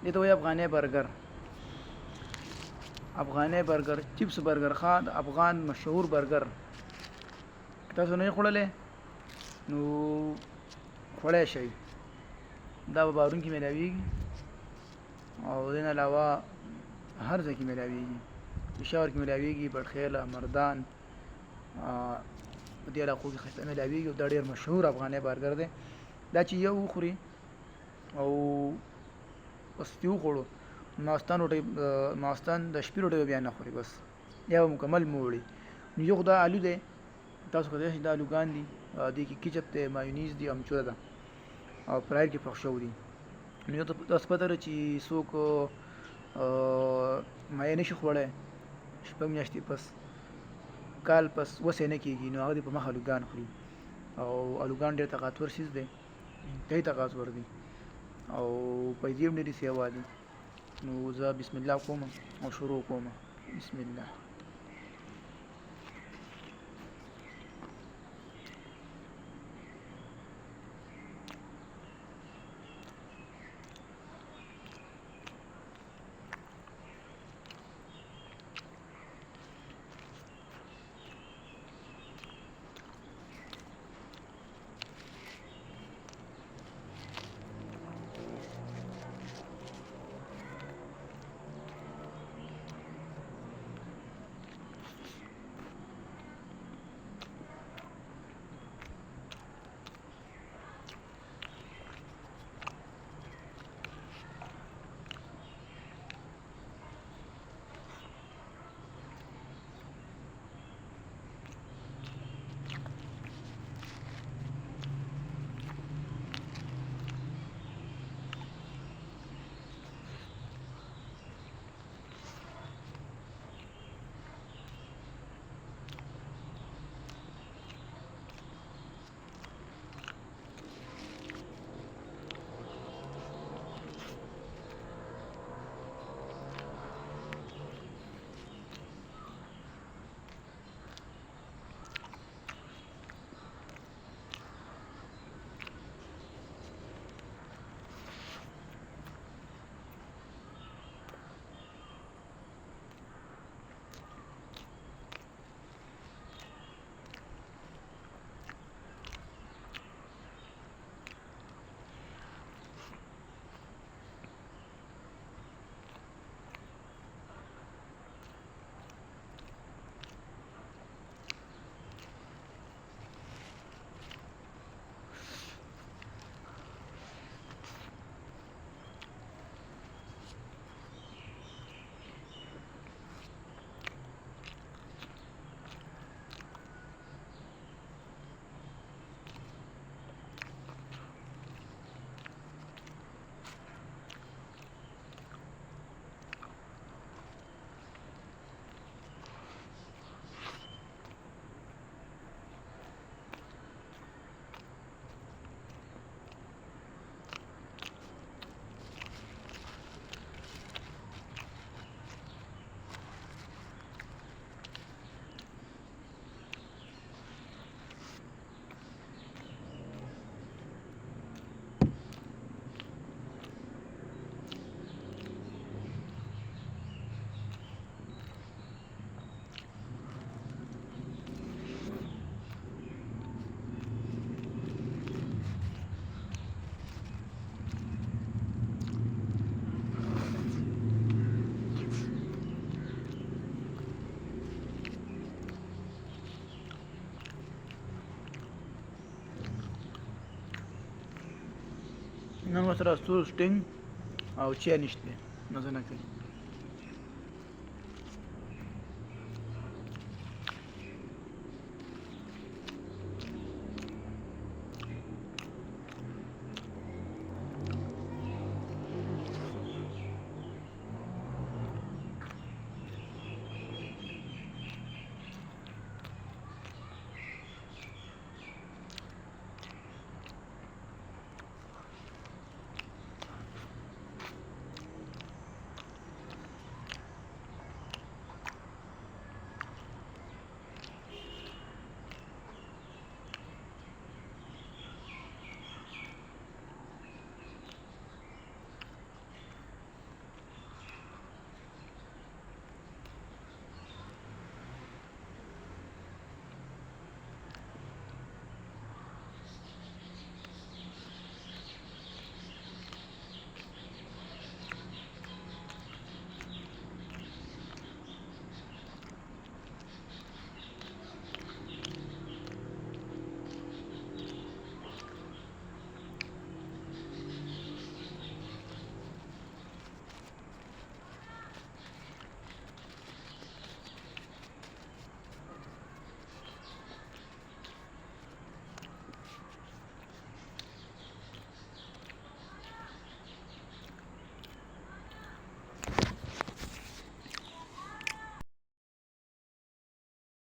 دې ته وایي افغاني برګر. افغاني برګر، چپس برګر خان افغان مشهور برګر تاسو نه خوړلې نو خوړای شئ. دا په بارون کې ملاویږي او دې نه علاوه هر ځای کې ملاویږي، پېښور کې ملاویږي، بټخیله، مردان، په دې علاقو کې ښایسته ملاویږي او دا ډېر مشهور افغاني برګر دی. دا چې یو وخوري او بس چې وخوړو ماخستان د شپې روټۍ به بیا نه خوري، بس یا به مکمل موړي. نو یو خو دا آلو دی، تاسو کولای شئ دا آلوګان دي، دې کې کیچپ دی، مایونیز دی، امچوره ده او فراید کې پخ شوي دي. نو یو تاسو پته لري چې څوک مایع نه شي خوړی، شپږ میاشتې پس، کال پس وس یې نه کېږي، نو هغه دې په مخ آلوګان خوري. او آلوګان ډېر طاقتور څیز دی، انتهایي طاقتور دی او پیسې هم ډېرې سیوا دي. نو زه بسم الله کوم او شروع کوم. بسم الله. نن ورسره سور سټینګ او چای نشته، مزه نه کوي.